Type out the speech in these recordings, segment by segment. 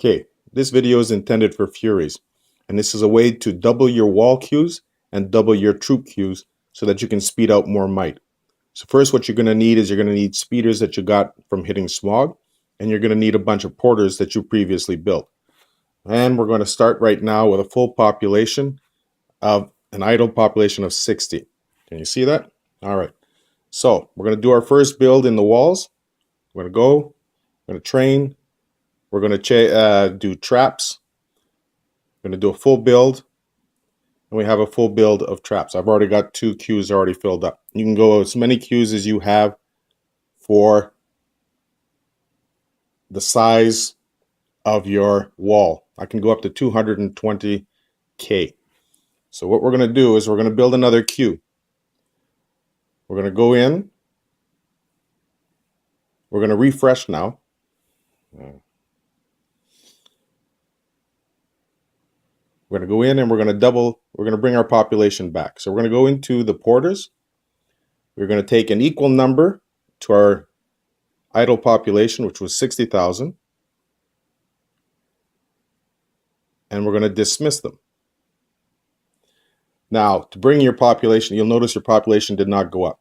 Okay, this video is intended for Furies, and this is a way to double your wall queues and double your troop queues so that you can speed out more might. So first what you're going to need is you're going to need speeders that you got from hitting smog, and you're going to need a bunch of porters that you previously built. And we're going to start right now with a full population of an idle population of 60. Can you see that? All right. So we're going to do our first build in the walls. We're going to go, we're going to train, we're going to do traps. We're going to do a full build, and we have a full build of traps. I've already got 2 queues already filled up. You can go as many queues as you have for the size of your wall. I can go up to 220K. So what we're going to do is we're going to build another queue. We're going to go in. We're going to refresh now. We're going to go in and we're going to bring our population back. So we're going to go into the porters. We're going to take an equal number to our idle population, which was 60,000. And we're going to dismiss them. Now, to bring your population, you'll notice your population did not go up.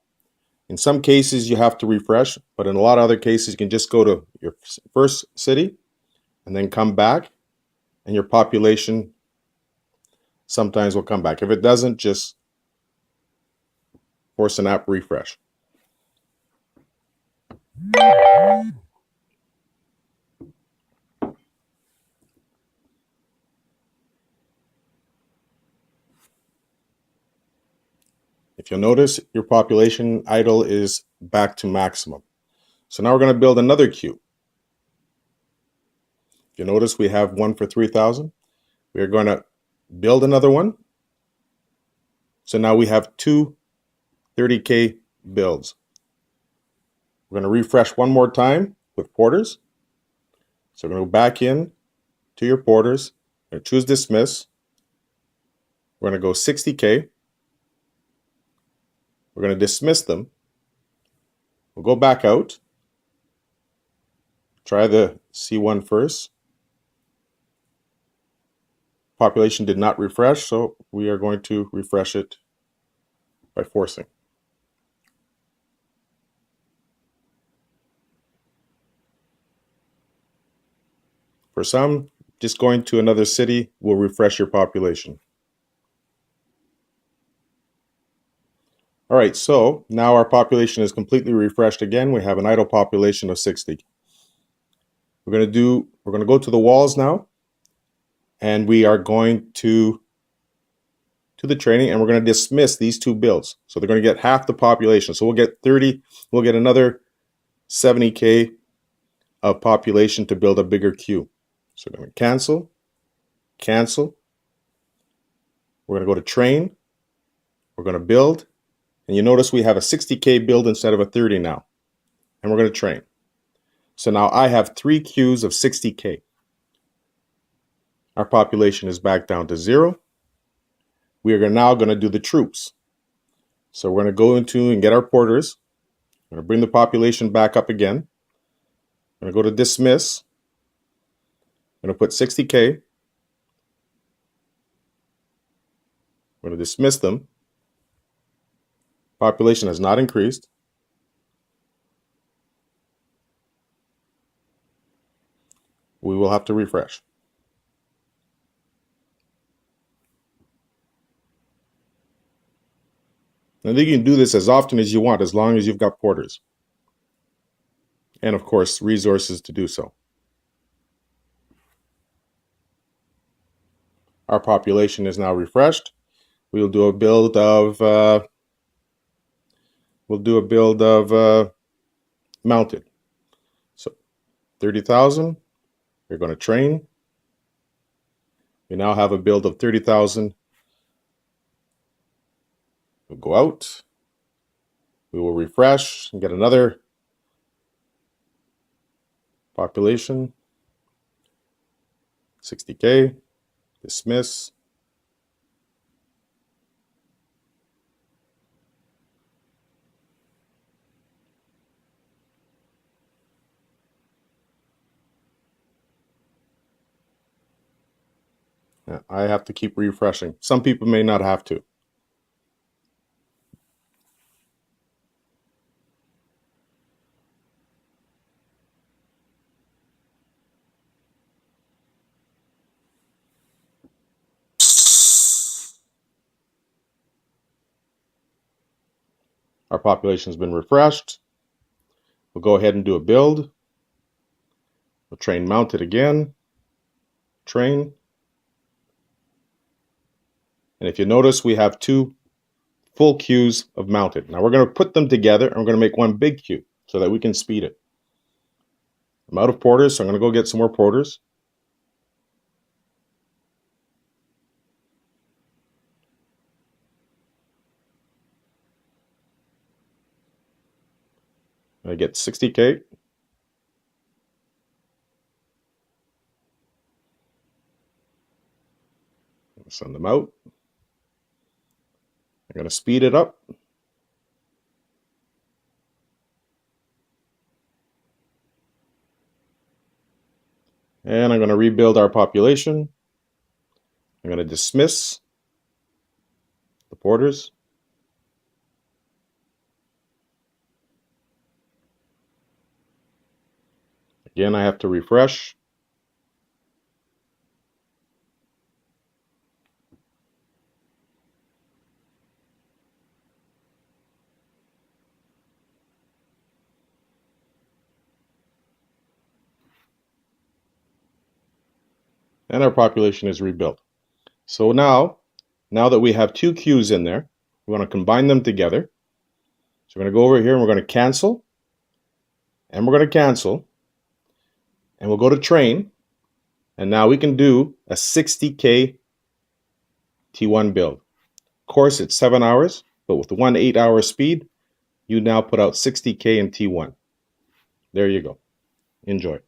In some cases, you have to refresh, but in a lot of other cases, you can just go to your first city and then come back, and your population sometimes will come back. If it doesn't, just force an app refresh. If you'll notice, your population idle is back to maximum. So now we're going to build another queue. If you notice, we have one for 3,000. We're going to build another one. So now we have 2 30K builds. We're going to refresh one more time with porters. So we're going to go back in to your porters. We're going to choose dismiss. We're going to go 60K. We're going to dismiss them. We'll go back out. Try the C1 first. Population did not refresh, so we are going to refresh it by forcing. For some, just going to another city will refresh your population. All right, so now our population is completely refreshed again. We have an idle population of 60. We're going to go to the walls now, and we are going to the training, and we're going to dismiss these 2 builds. So they're going to get half the population. So we'll get 30, we'll get another 70K of population to build a bigger queue. So we're going to cancel, cancel. We're going to go to train. We're going to build. And you notice we have a 60K build instead of a 30 now. And we're going to train. So now I have 3 queues of 60K. Our population is back down to 0. We are now going to do the troops. So we're going to go into and get our porters. We're going to bring the population back up again. I'm going to go to dismiss. I'm going to put 60K. I'm going to dismiss them. Population has not increased. We will have to refresh. I think you can do this as often as you want, as long as you've got porters. And of course, resources to do so. Our population is now refreshed. We'll do a build of mounted. So 30,000. We're going to train. We now have a build of 30,000. We'll go out. We will refresh and get another population. 60K. Dismiss. Yeah, I have to keep refreshing. Some people may not have to. Our population has been refreshed. We'll go ahead and do a build. We'll train mount it again. Train. And if you notice, we have 2 full queues of mounted. Now we're going to put them together and we're going to make one big queue so that we can speed it. I'm out of porters, so I'm going to go get some more porters. I get 60K. Send them out. I'm going to speed it up. And I'm going to rebuild our population. I'm going to dismiss the porters. Again, I have to refresh. And our population is rebuilt. So now that we have 2 queues in there, we want to combine them together. So we're going to go over here and we're going to cancel. And we're going to cancel. And we'll go to train. And now we can do a 60K T1 build. Of course, it's 7 hours, but with the 1 8-hour speed, you now put out 60K in T1. There you go. Enjoy.